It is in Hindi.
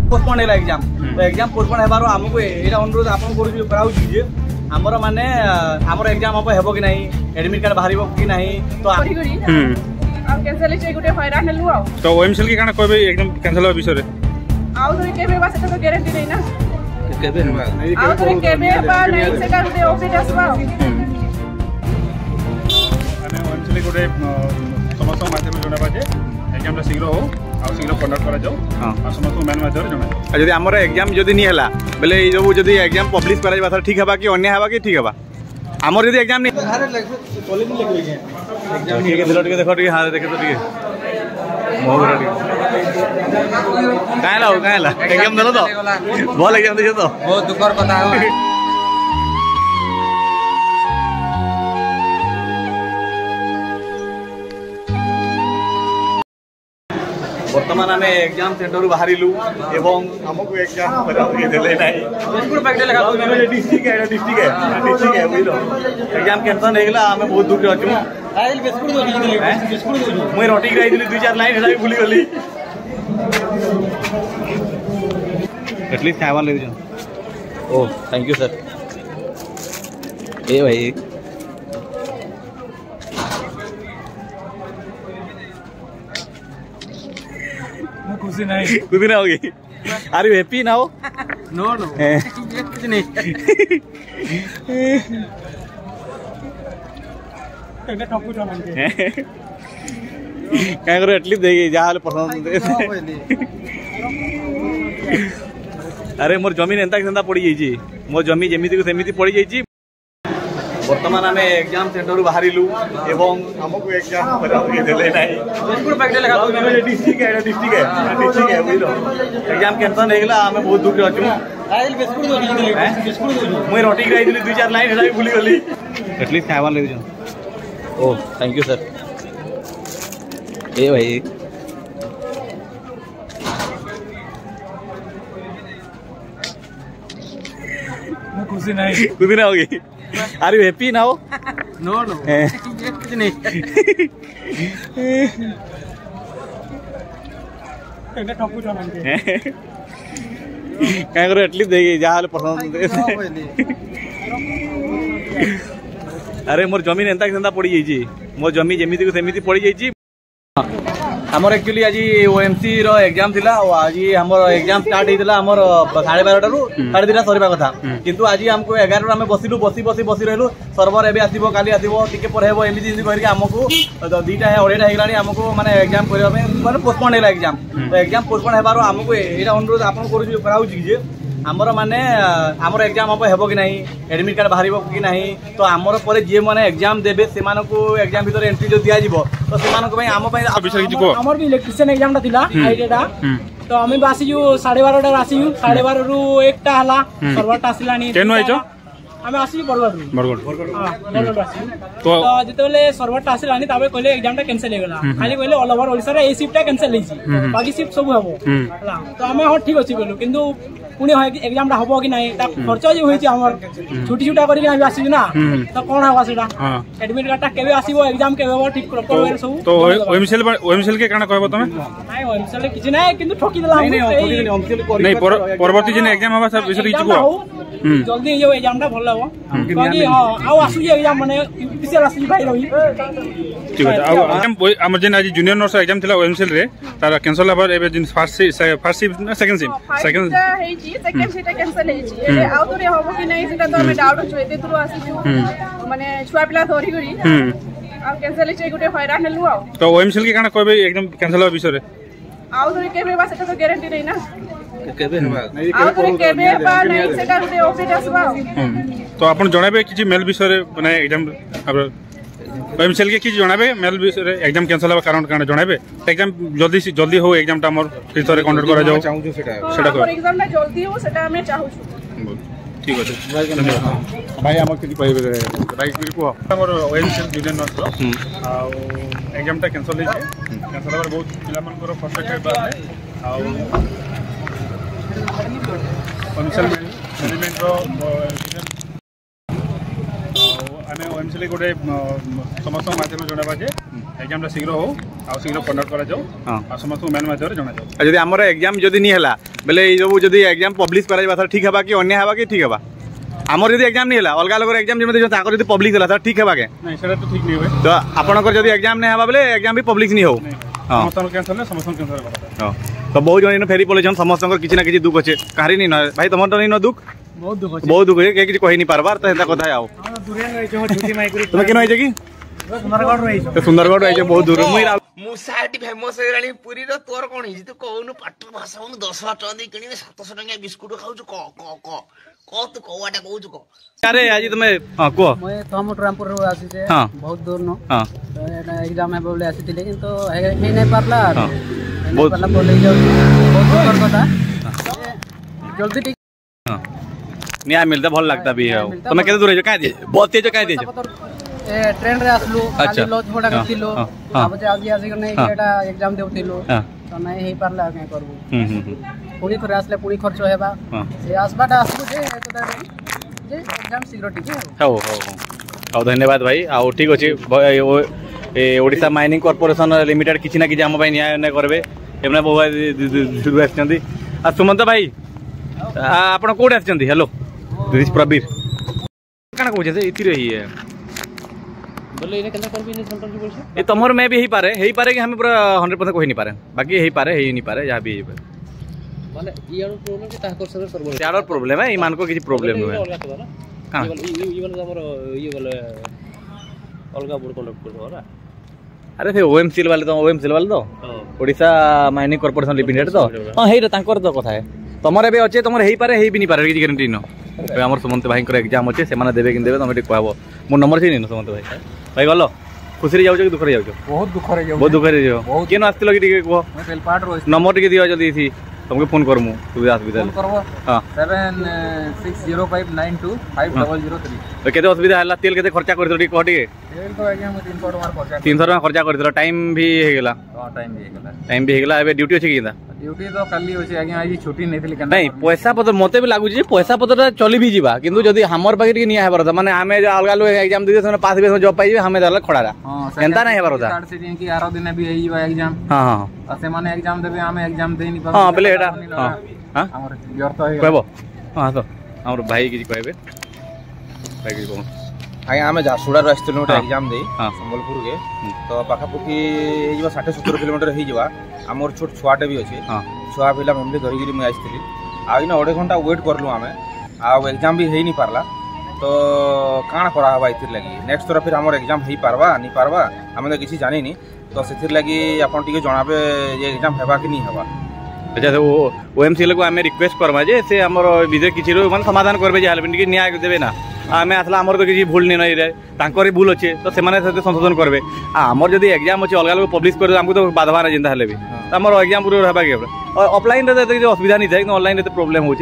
पोस्टपोन है एग्जाम तो एग्जाम पोस्टपोन हेबार आमको एटा अनुरोध आपन कराऊ जे हमर माने हमर एग्जाम अब हेबो कि नहीं एडमिट कार्ड बाहरिबो कि नहीं तो आ कैंसिल छै गुटे हैरान हेलु आ तो ओएमसीएल के काना कहबे एकदम कैंसिल हो विषय रे आउ तो केबे बा सेटा तो गारंटी नै ना केबे आउ तो केबे बा नै सेटा गुटे ऑफिस आसबा माने ओएमसीएल गुटे समस्त माध्यम जणा बाजे एग्जाम शीघ्र हो आ शीघ्र कंडक्ट करा जाओ आ समस्त मैन माध्यम जणा जदी हमर एग्जाम जदी नि हला बेले ई जो जदी एग्जाम पब्लिश करा जाबा ठीक हेबा कि अन्य हेबा कि ठीक हेबा हमर जदी एग्जाम नि कॉलेज में लगबे एग्जाम नि के दिलो टिके देखो टिके हां देखे तो टिके मोहरा टिके काहेला एग्जाम देलो तो बोल एग्जाम देखे तो बहुत दुखर कथा हो वर्तमान आम एग्जाम सेंटर बाहर एवं आमको एग्जाम देले डिस्ट्रिक्ट है बुझल एग्जाम कैंसल होगा आम बहुत दुख अच्छे मुझे रटिक रही 2-4 लाइन है भूली गली एटलिस्ट खावा ले ओ थैंक यू सर ए भाई खुशी नहीं होगी are you happy now no कुछ नहीं क्या करो एटलिस्ट देखिए जहाँ पसंद अरे मोर जमीन एंता पड़ जाइए मोर जमी जमी सेमती पड़ जाइए वर्तमान आम एग्जाम सेंटर बाहर एवं आमको एग्जाम देले डिस्ट्रिक्ट है बुझल एग्जाम कैंसल होगा आम बहुत दुख अच्छे मुझे रटिक रही 2-4 लाइन है भूली गली एटलिस्ट खावा ले ओ थैंक यू सर ए भाई खुशी नहीं होगी are you happy now no कुछ नहीं क्या करो एटलिस्ट देखिए जहाँ पसंद अरे मोर जमीन एंता पड़ जाइए मोर जमी जमी सेमती पड़ जाइए हमर एक्चुअली आज ओएमसी रो एग्जाम थिला और आज हमर एग्जाम स्टार्ट होइतला हमर 12:30 रु 2:30 सरबा कथा किंतु आज हमको 11 आमे बसिलु बसी रहलु सर्वर एबे आसीबो काली आसीबो टिके पर हेबो एमिति जिंदगी करके हमको 2टा है 2:30 हेगलानी हमको माने एग्जाम करबा माने पोस्टपोन हेला एग्जाम तो एग्जाम पोस्टपोन हेबारो हमको एटा अनुरोध आपन कराऊ जे आमर माने आमर एग्जाम अब हेबो कि नहीं एडमिट कार्ड बाहरिबो कि नहीं तो आमर पर जे माने एग्जाम देबे से मानको एग्जाम भीतर एंट्री जो दिया जिवो तो से मानको भाई आम पय हमर भी इलेक्ट्रिशियन एग्जाम टा थिला आईडेटा तो हमें बासी जो 12:30 आसी 12:30 रु 1टा हला सर्वर टा आसिलानी केनो आइचो हमें आसी बरगड़ हां तो जेतेले सर्वर टा आसिलानी ताबे कहले एग्जाम टा कैंसिल हो गेला खाली कहले ऑल ओवर ओडिसा रे ए शिफ्ट टा कैंसिल होईची बाकी शिफ्ट सब हबो हला तो हमें हो ठीक अछि बोलु किंतु पुणी एग्जाम हम कि नहीं खर्च जो होती छुटी छुटा कर आसी ना तो कौन हवा से एडमिट कार्ड केबे आसीबो एग्जाम केबे हो ठीक प्रॉपर सब तो ओएमसीएल के काना कहबो तमे नहीं ओएमसीएल किछ नहीं किंतु ठकी देला नहीं परवर्ती जिन एग्जाम हवा सब विषय किछ को जल्दी जो एग्जाम टा भल हो बाकी हां आ आसु एग्जाम माने यूपीसीएल आसी भाई रही ठीक है अब हमर जेन आज जूनियर नर्स एग्जाम थिला ओएमसीएल रे तारा कैंसिल हबार एबे जिन फर्स्ट शिफ्ट ना सेकंड सेकंड सीट कैंसिल हे छी आउ तो रे होबो कि नहीं सेटा तो हमें डाउट छ एते थ्रू आसी माने छुआ पिला धरी गरी आ कैंसिल छै गुटे हैरान हेलु आ तो ओएमसीएल के काना कहबे एकदम कैंसिल हो विषय रे आउ तो केबे बा सेटा तो गारंटी नै ना केबे आउ तो केबे बा नै सेटा गुटे ऑफिस आसबा तो आपण जणाबे किछि मेल विषय रे माने एग्जाम अब ओएमसीएल के किछि जणाबे मेल विषय रे एग्जाम कैंसिल हबा कारण काना जणाबे एग्जाम जल्दी हो एग्जाम टा हमर फिर कंडक्ट करा जाओ चाहू सेटा को एग्जाम ना जल्दी हो सेटा हमें चाहू ठीक अछि धन्यवाद भाई हमर किछि कहबे भाई को हमर ओएमसीएल जूनियर नर्स आ एग्जाम टा कैंसिल हे कैंसिल हबार बहुत पिला मनकर फर्स्ट बा आ ओएमसीएल मैनेजमेंट रो आमे ओएमसीएल चाहते गोटे समस्त माध्यम जनाबा जे एग्जाम शीघ्र हो आ शीघ्र कंडक्ट करा जाओ आ समस्त मेल माध्यम जना जाओ। जदि हमर एग्जाम जदि नहीं हला बेले ई जो जदि एग्जाम पब्लिश करा जाबा ठीक हेबा कि अन्य हेबा कि ठीक हेबा? हमर जदि एग्जाम नहीं हला अलगा लोगर एग्जाम जेमे जो ताकर जदि पब्लिश हला त ठीक हेबा के? नहीं सेटा तो ठीक नहीं होय। तो आपनकर जदि एग्जाम नहीं हेबा बेले एग्जाम भी पब्लिश नहीं हो। हां समस्त कैंसिल समस्त कैंसिल करा। हां तो बहुत जन फेरी पले समस्त किसी ना किसी दुख अच्छे कहारी नहीं न भाई तुम तो नहीं न दुख बहुत दुख बहुत दुख है किसी कही नहीं पारबार तो एंता कथा आओ तुम किन होइजे कि सुंदरगढ़ रही तो सुंदरगढ़ रही बहुत दूर मुसाटी फेमस हो पुरी तोर कौन तू कहून पाटर भाषा हूँ 10 टका दे कि 700 टका बिस्कुट खाऊ क तू कौटा कहू क अरे आज तुम हां को मैं तमट रामपुर रो आसी जे बहुत दूर न हां तो एग्जाम है बोले आसी थिले किंतु हे नहीं पारला बहुत पारला बोले जाऊ बहुत दुखर कथा जल्दी ठीक हां न्याय मिलता भल लगता भी है तुम केते दूर है काहे दे बहुत तेज काहे दे ए ट्रेन रे आसलु खाली लॉज भडा करथिलो अब आज आसी नहीं एटा एग्जाम देउथिलो तो नहीं हे पारला के करबो पुणी थरे आसले पुणी खर्च हेबा से आसबाटा आसबो जे एग्जाम शीघ्र ठीक हो हो हो धन्यवाद भाई आ ठीक अछि ओडिशा माइनिंग कॉर्पोरेशन लिमिटेड किछि ना कि हम भाई न्याय न करबे एमना बहु आछंती आ सुमंत भाई आपण कोड आछंती हेलो दिस प्रबीर काना कहू जे इति रही है बोले इने केना करबी ने सेंटर जी बोलछे ए तमर में भी हेई पारे कि हम पूरा 100% कहि नहीं पारे बाकी हेई पारे हेई नहीं पारे या भी माने ई आरो प्रॉब्लम के ताको सर्वर सर्वर यार प्रॉब्लम है ईमान को किसी प्रॉब्लम हुए हां ई वाला हमर ये वाला अलगा बोर्ड कंडक्ट कर दो अरे थे ओएमसीएल वाले तो ओडिशा माइनिंग कॉर्पोरेशन लिमिटेड तो हां हेई तांकर तो कथा है तमरे बे अच्छे तमरे हेई पारे हेई भी नहीं पारे किसी गारंटी न हमर सुमंत भाई एग्जाम अच्छे से देवे कि देवे तुम कहब मो नंबर से नहीं सुमंत भाई भाई गल खुशी जाऊ कि दुखरे जाऊ बहुत दुखरे जाऊ बहुत दुखरे जाऊ केन आस्तिलो कि कह नंबर टिके दियो जल्दी थी तुमको फोन करमु सुविधा असुविधा फोन करबो हां 7605925003 तो केते असुविधा हला तेल केते खर्चा करथो टी कहटी तेल तो आज्ञा हम 300 टका 300 टका खर्चा करथो टाइम भी हे गेला हां टाइम भी हे गेला एबे ड्यूटी अछि किदा ड्यूटी तो काली होछि आज्ञा आज छुट्टी नेथिली केना नहीं पैसा पत्र मते भी लागु जे पैसा पत्र चली भी जीवा किंतु जदी हमर पाके टी निया हेबर माने हमें अलगा लोग एग्जाम दे से पास बेस जॉब पाइबे हमें दला खड़ारा एंता नहीं हेबर होता 4 दिन की 8 दिन भी हे जीवा एग्जाम हां हां असे माने एग्जाम देबे हमें एग्जाम दे नहीं हां पहले एटा हां हां हमर व्यर्थ हे कहबो हां तो हमर भाई की कहबे भाई की कहबो आगे आम झारसुड़ा आसलु गोटे एग्जाम दे संबलपुर के तो पाखापाखि 60-70 किलोमीटर हो आमर छोट छुआटे भी अच्छे छुआ पिला फैमिली धरिकी मुझे आसती आईना 1.5 घंटा वेट करलु आम एग्जाम भी हो नहीं पारला तो काण करावा इतिर लगी नेक्स्ट थर फिर आम एग्जाम हो पारवा नहीं पारवा आम तो किसी जानी तो से लगी आप जनाबे ये एग्जाम हेबा कि नहीं हेबा। अच्छा ओएमसीएल को आम रिक्वेस्ट करमा जे से हमर विजय किछि मान समाधान करबे जे हाल न्याय देबे ना आम आसला आमर तो किसी भूल नहीं रही भूल अच्छे तो से संशोधन करेंगे आमर जब एग्जाम अच्छे अलग लोग पब्लिश कर आमको तो बाधवा ना जिंदा भी आम एग्जाम पूरा रहा ऑफलाइन असुविधा नहीं था ऑनलाइन प्रोब्लेम हो